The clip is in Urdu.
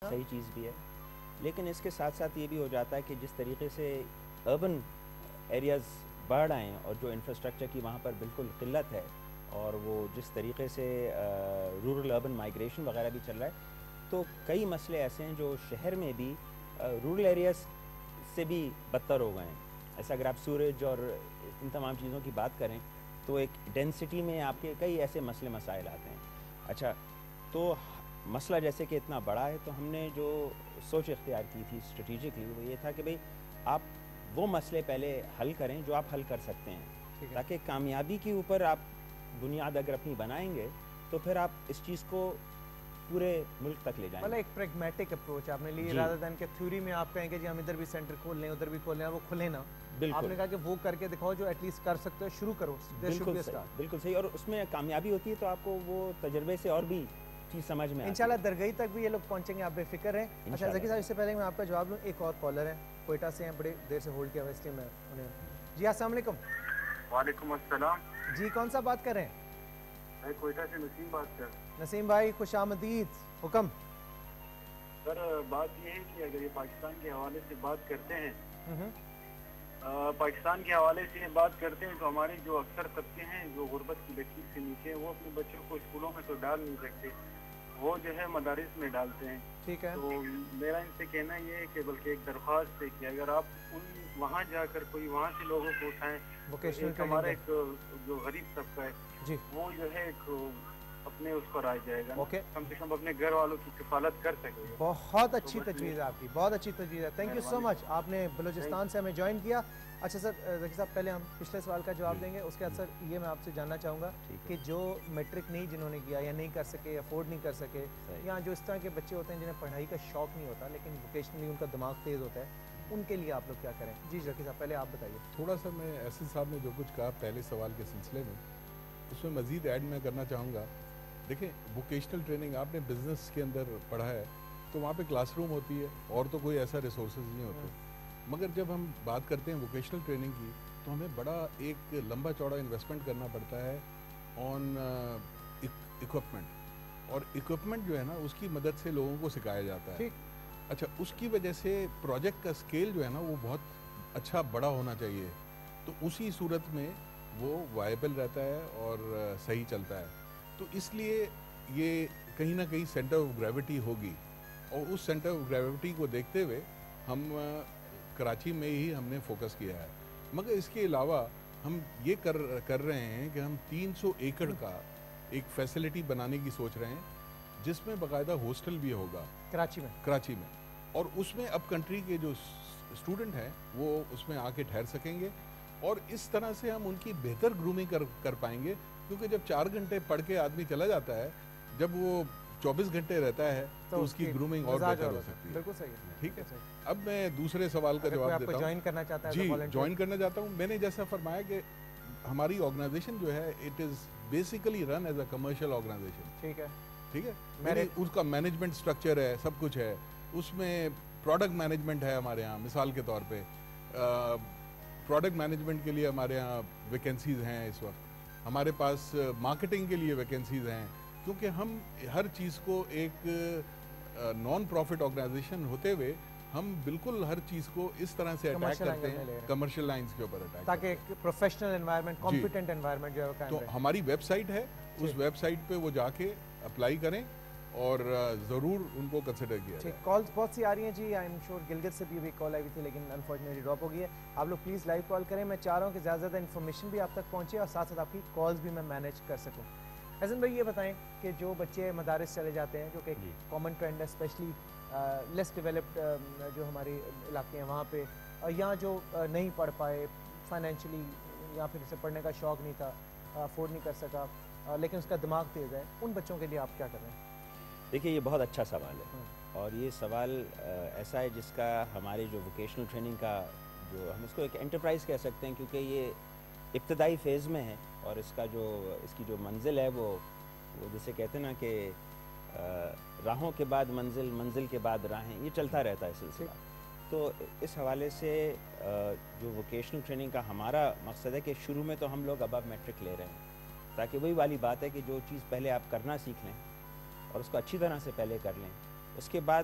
صحیح چیز بھی ہے، لیکن اس کے ساتھ ساتھ یہ بھی ہو جاتا ہے کہ جس طریقے سے اربن ایریاز بڑھ آئے ہیں اور جو انفراسٹرکچر کی وہاں پر بالکل قلت ہے، اور وہ جس طریقے سے رورل اربن مائیگریشن وغیرہ بھی چل رہا ہے، تو کئی مسئلے ایسے ہیں جو شہر میں بھی رورل ایریاز سے بھی بدتر ہو گئے ہیں. ایسا اگر آپ سورج اور ان تمام چیزوں کی بات کریں تو ایک ڈینسٹی میں آپ کے کئی ایسے مسئلے مسائل آتے ہیں. اچھا، تو مسئلہ جیسے کہ اتنا بڑا ہے، تو ہم نے جو سوچ اختیار کی تھی اسٹریٹجکلی وہ یہ تھا کہ بھئی آپ وہ مسئلے پہلے حل کریں جو آپ حل کر سکتے ہیں، تاکہ کامیابی کے اوپر آپ بنیاد اگر اپنی بنائیں گے تو پھر آپ اس چیز کو پورے ملک تک لے جائیں گے. مطلب ایک پریگمیٹک اپروچ آپ نے لی، رادر دین کہ تھیوری میں آپ کہیں کہ جی ہم ادھر بھی سینٹر کھول لیں ادھر بھی کھول لیں، وہ کھلے نا. آپ نے کہا کہ وہ کر کے دکھاؤ جو ایٹ لیسٹ کر سکتے ہو، شروع کرو. بالکل صحیح، اور اس میں کامیابی ہوتی ہے تو آپ کو وہ تجربے سے اور بھی چیز سمجھ میں انشاءاللہ درگاہی تک بھی یہ لوگ پہنچیں گے، آپ بے فکر ہیں. اچھا ذکی صاحب، اس سے پہلے میں آپ کا جواب لوں، ایک اور کالر ہیں کوئٹہ سے ہیں، بڑے دیر سے ہولڈ کیا ہوا اس لیے میں انہیں. جی السلام علیکم. وعلیکم السلام. جی کون سا بات کر رہے ہیں؟ میں کوئٹہ سے نسیم بات کر رہا ہوں. نسیم بھائی خوش آمدید. حکم. سر بات یہ ہے کہ اگر یہ پاکستان کے حوالے سے بات کرتے ہیں تو ہمارے جو اکثر طبقے ہیں جو غربت کی لکیر سے نیچے ہیں، وہ اپنے بچوں کو اسکولوں میں تو ڈال نہیں سکتے، وہ جو ہے مدارس میں ڈالتے ہیں. ٹھیک ہے. تو میرا ان سے کہنا یہ ہے کہ بلکہ ایک درخواست ہے کہ اگر آپ وہاں جا کر کوئی وہاں سے لوگوں کو اٹھائیں، ہمارا ایک جو غریب طبقہ ہے وہ جو ہے ایک اپنے اس پر آ جائے گا، کم سے کم اپنے گھر والوں کی کفالت کر سکے. بہت اچھی تجویز ہے آپ کی، بہت اچھی تجویز ہے. تھینک یو سو مچ، آپ نے بلوچستان سے ہمیں جوائن کیا. اچھا سر ذکی صاحب، پہلے ہم پچھلے سوال کا جواب دیں گے، اس کے بعد سر یہ میں آپ سے جاننا چاہوں گا کہ جو میٹرک نہیں جنہوں نے کیا یا نہیں کر سکے، افورڈ نہیں کر سکے، یا جو اس طرح کے بچے ہوتے ہیں جنہیں پڑھائی کا شوق نہیں ہوتا لیکن ووکیشنلی ان کا دماغ تیز ہوتا ہے، ان کے لیے آپ لوگ کیا کریں؟ جی ذکی صاحب پہلے آپ بتائیے. تھوڑا سا میں ایسد صاحب نے جو کچھ کہا پہلے سوال کے سلسلے میں، اس میں مزید ایڈ میں کرنا چاہوں گا. دیکھیں ووکیشنل ٹریننگ آپ نے بزنس کے اندر پڑھا ہے تو وہاں پہ کلاس روم ہوتی ہے اور تو کوئی ایسا ریسورسز نہیں ہوتے، مگر جب ہم بات کرتے ہیں ووکیشنل ٹریننگ کی تو ہمیں بڑا ایک لمبا چوڑا انویسٹمنٹ کرنا پڑتا ہے آن اکوپمنٹ، اور اکوپمنٹ جو ہے نا اس کی مدد سے لوگوں کو سکھایا جاتا ہے. اچھا، اس کی وجہ سے پروجیکٹ کا اسکیل جو ہے نا وہ بہت اچھا بڑا ہونا چاہیے، تو اسی صورت میں وہ وائبل رہتا ہے اور صحیح چلتا ہے. تو اس لیے یہ کہیں نہ کہیں سینٹر آف گریوٹی ہوگی، اور اس سینٹر آف گریوٹی کو دیکھتے ہوئے ہم کراچی میں ہی ہم نے فوکس کیا ہے. مگر اس کے علاوہ ہم یہ کر رہے ہیں کہ ہم 300 ایکڑ کا ایک فیسلٹی بنانے کی سوچ رہے ہیں جس میں باقاعدہ ہاسٹل بھی ہوگا کراچی میں، اور اس میں اب کنٹری کے جو اسٹوڈنٹ ہیں وہ اس میں آ کے ٹھہر سکیں گے، اور اس طرح سے ہم ان کی بہتر گرومنگ کر پائیں گے. کیونکہ جب 4 گھنٹے پڑھ کے آدمی چلا جاتا ہے، جب وہ 24 گھنٹے رہتا ہے تو اس کی گرومنگ اور بہتر ہو سکتی ہے. بالکل صحیح. ٹھیک ہے. اب میں دوسرے سوال کا جواب دیتا ہوں. جوائن کرنا چاہتا ہے جی جوائن کرنا چاہتا ہوں. میں نے جیسا فرمایا کہ ہماری آرگنائزیشن جو ہے it is basically run as a commercial organisation. ٹھیک ہے. ٹھیک ہے. اس کا مینجمنٹ اسٹرکچر ہے، سب کچھ ہے، اس میں پروڈکٹ مینجمنٹ ہے ہمارے ہاں. مثال کے طور پہ پروڈکٹ مینجمنٹ کے لیے ہمارے ہاں ویکینسیز ہیں، اس وقت ہمارے پاس مارکیٹنگ کے لیے ویکینسیز ہیں، کیونکہ ہم ہر چیز کو ایک نان پروفٹ آرگنائزیشن ہوتے ہوئے ہم بالکل ہر چیز کو اس طرح سے اٹیک کرتے ہیں، کمرشل لائنز کے اوپر اٹیک، تاکہ ایک پروفیشنل انوائرمنٹ، کمپیٹنٹ انوائرمنٹ جو ہے. تو ہماری ویب سائٹ ہے، اس ویب سائٹ پہ وہ جا کے اپلائی کریں اور ضرور ان کو کنسیڈر کیا جائے. کالز بہت سی آ رہی ہیں جی. آئی ایم شیور گلگت سے بھی کال آئی ہوئی تھی لیکن انفارچونیٹلی ڈراپ ہو گئی ہے. آپ لوگ پلیز لائیو کال کریں. میں چاہ رہا ہوں کہ زیادہ زیادہ انفارمیشن بھی آپ تک پہنچے اور ساتھ ساتھ آپ کی کالز بھی میں مینیج کر سکوں. حسن بھائی یہ بتائیں کہ جو بچے مدارس چلے جاتے ہیں، جو کہ کامن ٹرینڈ ہے اسپیشلی لیس ڈیولپڈ جو ہمارے علاقے ہیں وہاں پہ، یا جو نہیں پڑھ پائے فائنینشلی، یا پھر اسے پڑھنے کا شوق نہیں تھا، افورڈ نہیں کر سکا لیکن اس کا دماغ تیز ہے، ان بچوں کے لیے آپ کیا کر رہے ہیں؟ دیکھیے یہ بہت اچھا سوال ہے، اور یہ سوال ایسا ہے جس کا ہمارے جو ووکیشنل ٹریننگ کا جو ہم اس کو ایک انٹرپرائز کہہ سکتے ہیں، کیونکہ یہ ابتدائی فیز میں ہے، اور اس کی جو منزل ہے وہ جسے کہتے ہیں نا کہ راہوں کے بعد منزل، منزل کے بعد راہیں، یہ چلتا رہتا ہے سلسلہ. تو اس حوالے سے جو ووکیشنل ٹریننگ کا ہمارا مقصد ہے کہ شروع میں تو ہم لوگ ابو میٹرک لے رہے ہیں، تاکہ وہی والی بات ہے کہ جو چیز پہلے آپ کرنا سیکھ لیں اور اس کو اچھی طرح سے پہلے کر لیں، اس کے بعد